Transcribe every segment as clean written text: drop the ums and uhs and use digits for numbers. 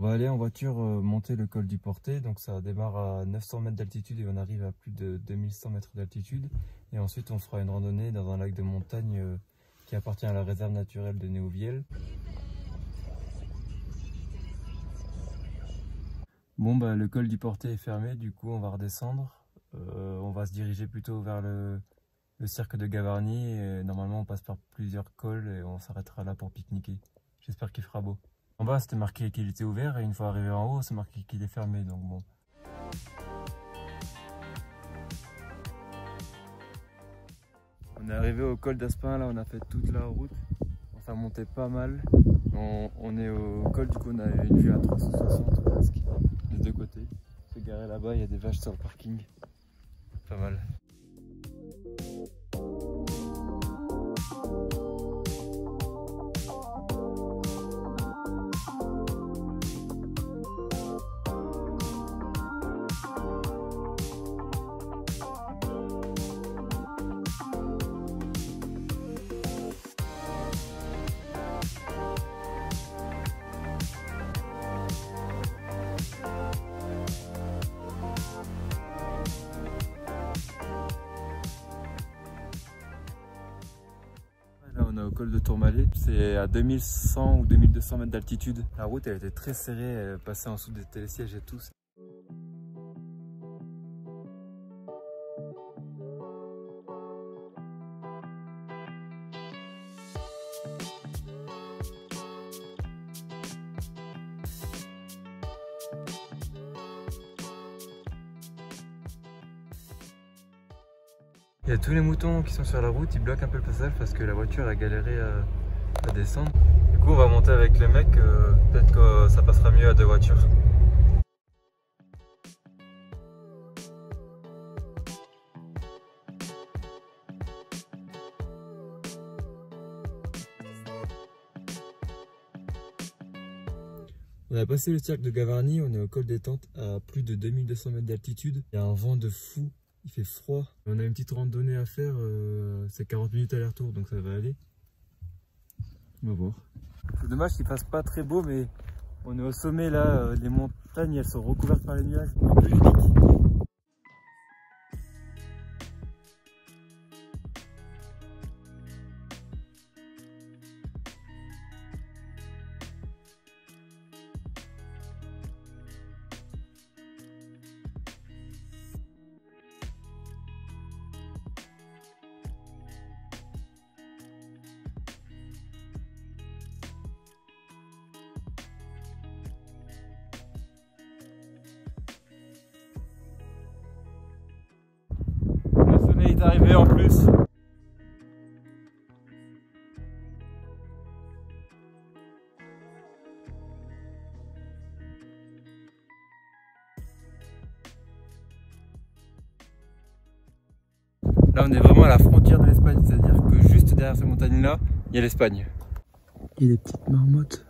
On va aller en voiture monter le col du Portet, donc ça démarre à 900 mètres d'altitude et on arrive à plus de 2100 mètres d'altitude. Et ensuite on fera une randonnée dans un lac de montagne qui appartient à la réserve naturelle de Néouvielle. Bon bah le col du Portet est fermé, du coup on va redescendre. On va se diriger plutôt vers le cirque de Gavarnie et normalement on passe par plusieurs cols et on s'arrêtera là pour pique-niquer. J'espère qu'il fera beau. En bas c'était marqué qu'il était ouvert et une fois arrivé en haut c'est marqué qu'il est fermé, donc bon. On est arrivé au col d'Aspin, là on a fait toute la route, ça montait pas mal. On est au col, du coup on a une vue à 360 presque, des deux côtés. C'est garé là-bas, il y a des vaches sur le parking, pas mal. On est au col de Tourmalet, c'est à 2100 ou 2200 mètres d'altitude. La route elle était très serrée, elle passait en dessous des télésièges et tout. Il y a tous les moutons qui sont sur la route, ils bloquent un peu le passage parce que la voiture a galéré à descendre. Du coup on va monter avec le mec, peut-être que ça passera mieux à deux voitures. On a passé le cirque de Gavarnie, on est au col des Tentes à plus de 2200 mètres d'altitude. Il y a un vent de fou. Il fait froid. On a une petite randonnée à faire, c'est 40 minutes aller-retour donc ça va aller. On va voir. C'est dommage qu'il fasse pas très beau mais on est au sommet là, les montagnes elles sont recouvertes par les nuages. Un peu unique. Il est arrivé en plus. Là on est vraiment à la frontière de l'Espagne, c'est-à-dire que juste derrière ces montagnes là, il y a l'Espagne. Il y a des petites marmottes.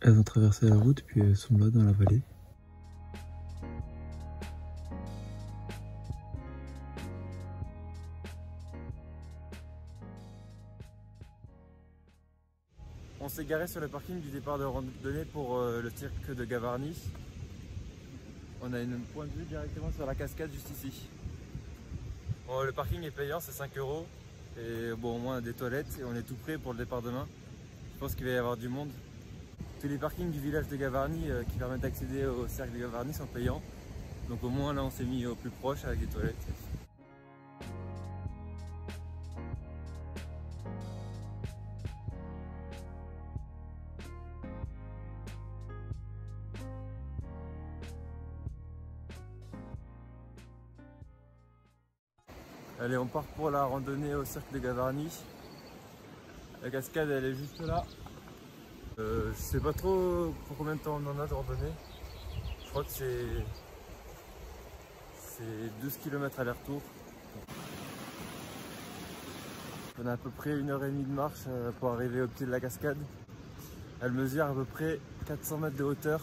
Elles ont traversé la route puis elles sont là dans la vallée. On s'est garé sur le parking du départ de randonnée pour le cirque de Gavarnie. On a une point de vue directement sur la cascade juste ici. Bon, le parking est payant, c'est 5 € et bon, au moins des toilettes et on est tout prêt pour le départ demain. Je pense qu'il va y avoir du monde. Tous les parkings du village de Gavarnie qui permettent d'accéder au cirque de Gavarnie sont payants. Donc au moins là on s'est mis au plus proche avec des toilettes. Allez, on part pour la randonnée au cirque de Gavarnie. La cascade elle est juste là. Je sais pas trop pour combien de temps on en a de randonnée. Je crois que c'est 12 km aller-retour. On a à peu près 1h30 de marche pour arriver au pied de la cascade. Elle mesure à peu près 400 mètres de hauteur.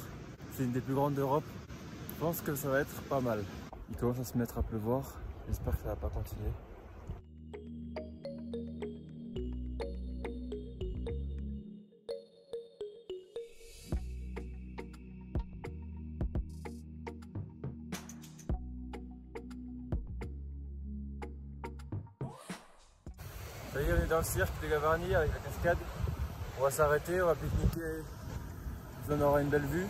C'est une des plus grandes d'Europe. Je pense que ça va être pas mal. Il commence à se mettre à pleuvoir. J'espère que ça va pas continuer. Ça y est, on est dans le cirque de Gavarnie avec la cascade. On va s'arrêter, on va pique-niquer. On aura une belle vue.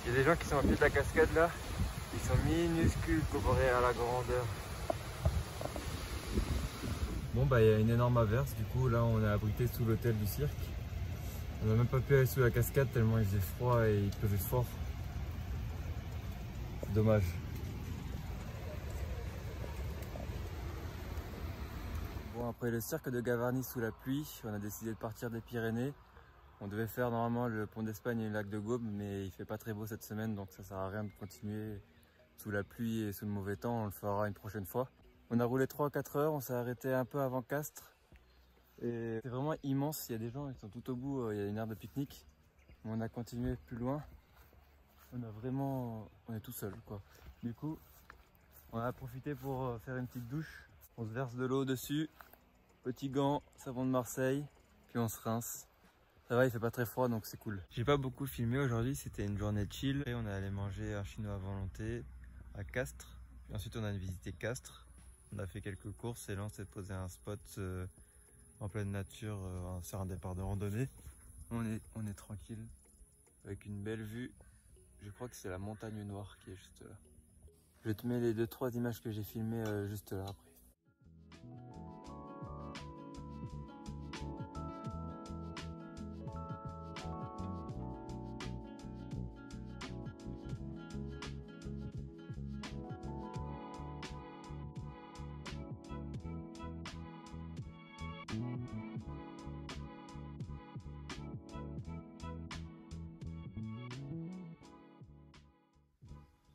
Il y a des gens qui sont au pied de la cascade là. Ils sont minuscules comparés à la grandeur. Bon bah il y a une énorme averse, du coup là on est abrité sous l'hôtel du cirque. On n'a même pas pu aller sous la cascade tellement il faisait froid et il pleuvait fort. C'est dommage. Bon, après le cirque de Gavarnie sous la pluie, on a décidé de partir des Pyrénées. On devait faire normalement le pont d'Espagne et le lac de Gaume, mais il fait pas très beau cette semaine, donc ça sert à rien de continuer sous la pluie et sous le mauvais temps. On le fera une prochaine fois. On a roulé 3 à 4 heures, on s'est arrêté un peu avant Castres. Et c'est vraiment immense, il y a des gens, ils sont tout au bout, il y a une aire de pique-nique. On a continué plus loin. On est tout seul quoi. Du coup, on a profité pour faire une petite douche. On se verse de l'eau dessus, petit gant, savon de Marseille, puis on se rince. Ça va, il fait pas très froid donc c'est cool. J'ai pas beaucoup filmé aujourd'hui, c'était une journée chill. Et on est allé manger un chinois à volonté à Castres. Puis ensuite on a visité Castres. On a fait quelques courses et là on s'est posé un spot en pleine nature sur un départ de randonnée. On est tranquille avec une belle vue. Je crois que c'est la montagne noire qui est juste là. Je te mets les 2-3 images que j'ai filmées juste là après.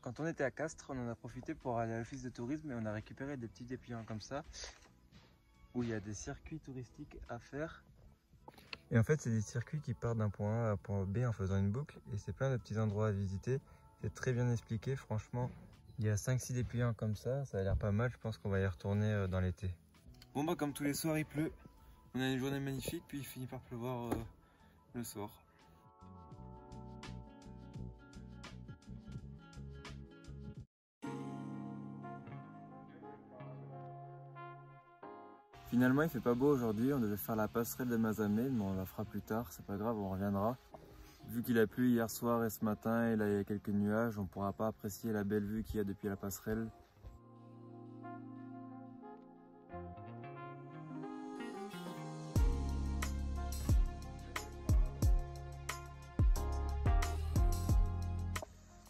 Quand on était à Castres, on en a profité pour aller à l'office de tourisme et on a récupéré des petits dépliants comme ça où il y a des circuits touristiques à faire. Et en fait, c'est des circuits qui partent d'un point A à un point B en faisant une boucle et c'est plein de petits endroits à visiter. C'est très bien expliqué, franchement. Il y a 5-6 dépliants comme ça a l'air pas mal. Je pense qu'on va y retourner dans l'été. Bon bah comme tous les soirs il pleut. On a une journée magnifique puis il finit par pleuvoir le soir. Finalement il fait pas beau aujourd'hui, on devait faire la passerelle de Mazamet, mais on la fera plus tard, c'est pas grave, on reviendra. Vu qu'il a plu hier soir et ce matin et là il y a quelques nuages, on pourra pas apprécier la belle vue qu'il y a depuis la passerelle.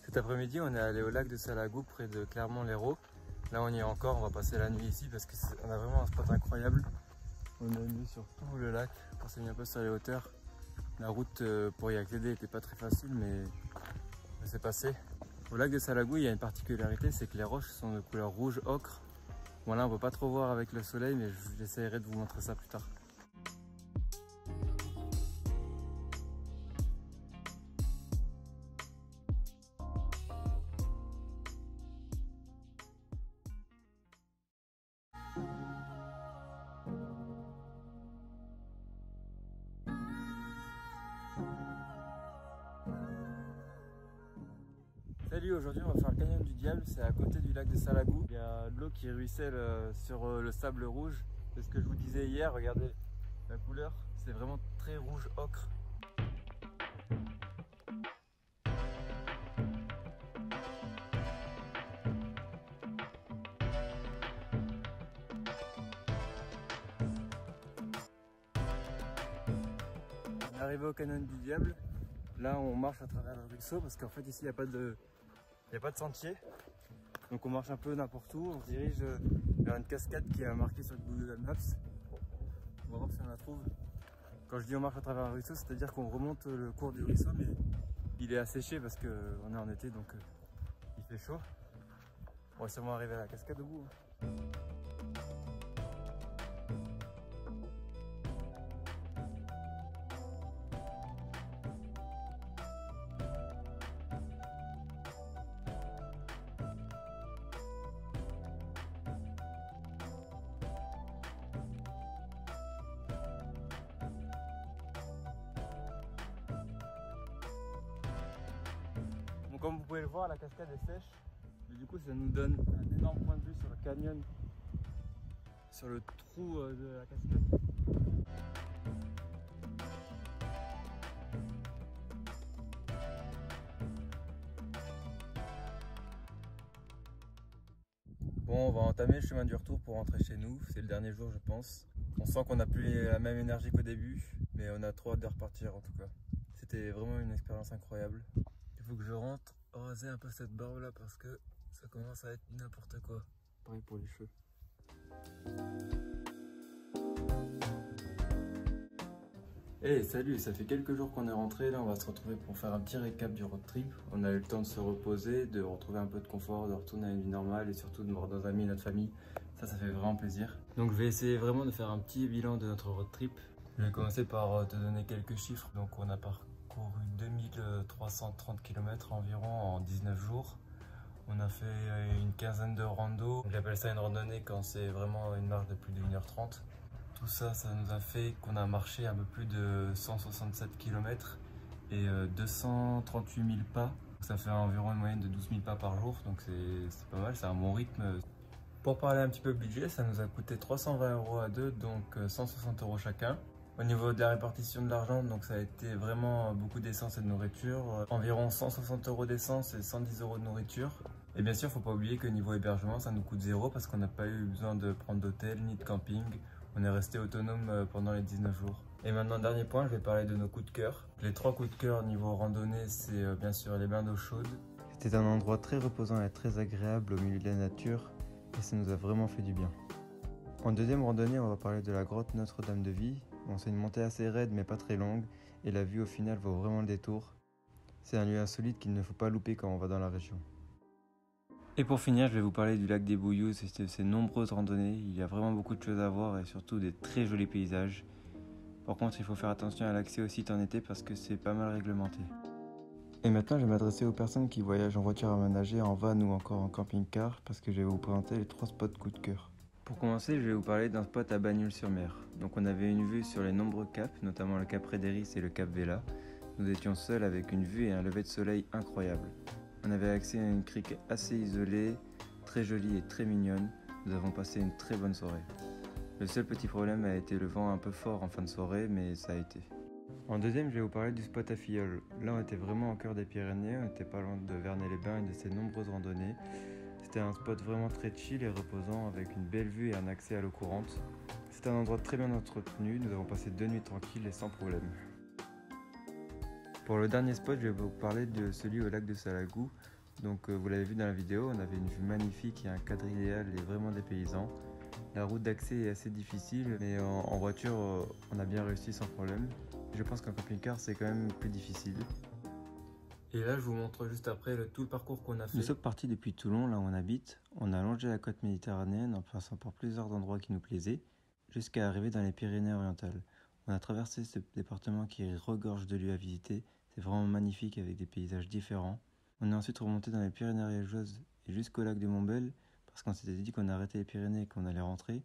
Cet après-midi on est allé au lac de Salagou près de Clermont-Lérault. Là on y est encore, on va passer la nuit ici parce qu'on a vraiment un spot incroyable. On a une vue sur tout le lac, on s'est mis un peu sur les hauteurs. La route pour y accéder n'était pas très facile mais c'est passé. Au lac de Salagou il y a une particularité, c'est que les roches sont de couleur rouge ocre. Bon là on ne peut pas trop voir avec le soleil mais j'essaierai de vous montrer ça plus tard. Salut, aujourd'hui on va faire le canyon du diable, c'est à côté du lac de Salagou. Il y a de l'eau qui ruisselle sur le sable rouge. C'est ce que je vous disais hier, regardez la couleur, c'est vraiment très rouge ocre. On est arrivé au canyon du diable. Là on marche à travers le ruisseau parce qu'en fait ici il n'y a pas de sentier. Donc on marche un peu n'importe où, on se dirige vers une cascade qui est marquée sur le Google Maps. On va voir si on la trouve. Quand je dis on marche à travers un ruisseau, c'est-à-dire qu'on remonte le cours du ruisseau, mais il est asséché parce qu'on est en été donc il fait chaud. On va sûrement arriver à la cascade au bout. Donc comme vous pouvez le voir, la cascade est sèche, mais du coup ça nous donne un énorme point de vue sur le canyon, sur le trou de la cascade. Bon, on va entamer le chemin du retour pour rentrer chez nous. C'est le dernier jour, je pense. On sent qu'on n'a plus la même énergie qu'au début, mais on a trop hâte de repartir en tout cas. C'était vraiment une expérience incroyable. Il faut que je rentre raser un peu cette barbe là parce que ça commence à être n'importe quoi. Pareil pour les cheveux. Hey, salut, ça fait quelques jours qu'on est rentré, là on va se retrouver pour faire un petit récap du road trip. On a eu le temps de se reposer, de retrouver un peu de confort, de retourner à une vie normale et surtout de voir nos amis et notre famille. Ça fait vraiment plaisir. Donc je vais essayer vraiment de faire un petit bilan de notre road trip. Je vais commencer par te donner quelques chiffres. Donc on a parcouru 2330 km environ en 19 jours. On a fait une quinzaine de randos. J'appelle ça une randonnée quand c'est vraiment une marche de plus de 1h30. Tout ça, ça nous a fait qu'on a marché un peu plus de 167 km et 238 000 pas. Ça fait environ une moyenne de 12 000 pas par jour, donc c'est pas mal, c'est un bon rythme. Pour parler un petit peu budget, ça nous a coûté 320 € à deux, donc 160 € chacun. Au niveau de la répartition de l'argent, donc ça a été vraiment beaucoup d'essence et de nourriture, environ 160 € d'essence et 110 € de nourriture. Et bien sûr, faut pas oublier que niveau hébergement, ça nous coûte 0 parce qu'on n'a pas eu besoin de prendre d'hôtel ni de camping. On est resté autonome pendant les 19 jours. Et maintenant, dernier point, je vais parler de nos coups de cœur. Les 3 coups de cœur niveau randonnée, c'est bien sûr les bains d'eau chaude. C'était un endroit très reposant et très agréable au milieu de la nature et ça nous a vraiment fait du bien. En deuxième randonnée, on va parler de la grotte Notre-Dame de Vie. Bon, c'est une montée assez raide mais pas très longue et la vue au final vaut vraiment le détour. C'est un lieu insolite qu'il ne faut pas louper quand on va dans la région. Et pour finir, je vais vous parler du lac des Bouilloux et de ses nombreuses randonnées. Il y a vraiment beaucoup de choses à voir et surtout des très jolis paysages. Par contre, il faut faire attention à l'accès au site en été parce que c'est pas mal réglementé. Et maintenant, je vais m'adresser aux personnes qui voyagent en voiture aménagée, en van ou encore en camping-car parce que je vais vous présenter les 3 spots coup de cœur. Pour commencer, je vais vous parler d'un spot à Bagnols-sur-Mer. Donc on avait une vue sur les nombreux caps, notamment le cap Rédéris et le cap Vela. Nous étions seuls avec une vue et un lever de soleil incroyable. On avait accès à une crique assez isolée, très jolie et très mignonne. Nous avons passé une très bonne soirée. Le seul petit problème a été le vent un peu fort en fin de soirée, mais ça a été. En deuxième, je vais vous parler du spot à Filleul. Là, on était vraiment au cœur des Pyrénées, on était pas loin de Vernay-les-Bains et de ses nombreuses randonnées. C'était un spot vraiment très chill et reposant avec une belle vue et un accès à l'eau courante. C'est un endroit très bien entretenu, nous avons passé 2 nuits tranquilles et sans problème. Pour le dernier spot, je vais vous parler de celui au lac de Salagou. Donc vous l'avez vu dans la vidéo, on avait une vue magnifique et un cadre idéal et vraiment dépaysant. La route d'accès est assez difficile, mais en voiture, on a bien réussi sans problème. Je pense qu'en camping-car, c'est quand même plus difficile. Et là, je vous montre juste après tout le parcours qu'on a fait. Nous sommes partis depuis Toulon, là où on habite. On a longé la côte méditerranéenne en passant par plusieurs endroits qui nous plaisaient, jusqu'à arriver dans les Pyrénées-Orientales. On a traversé ce département qui regorge de lieux à visiter. C'est vraiment magnifique avec des paysages différents. On est ensuite remonté dans les Pyrénées ariégeoises et jusqu'au lac de Montbel parce qu'on s'était dit qu'on arrêtait les Pyrénées et qu'on allait rentrer.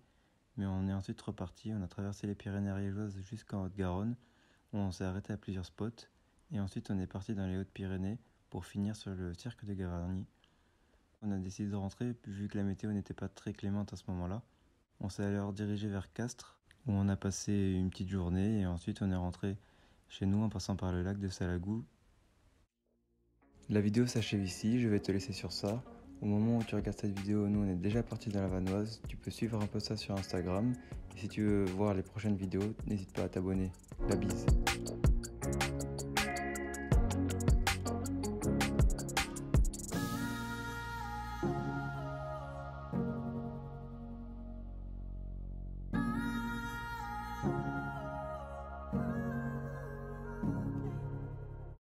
Mais on est ensuite reparti, on a traversé les Pyrénées ariégeoises jusqu'en Haute-Garonne où on s'est arrêté à plusieurs spots. Et ensuite on est parti dans les Hautes-Pyrénées pour finir sur le cirque de Gavarnie. On a décidé de rentrer vu que la météo n'était pas très clémente à ce moment-là. On s'est alors dirigé vers Castres où on a passé une petite journée et ensuite on est rentré chez nous en passant par le lac de Salagou. La vidéo s'achève ici, je vais te laisser sur ça. Au moment où tu regardes cette vidéo, nous on est déjà parti dans la Vanoise. Tu peux suivre un peu ça sur Instagram. Et si tu veux voir les prochaines vidéos, n'hésite pas à t'abonner. La bise.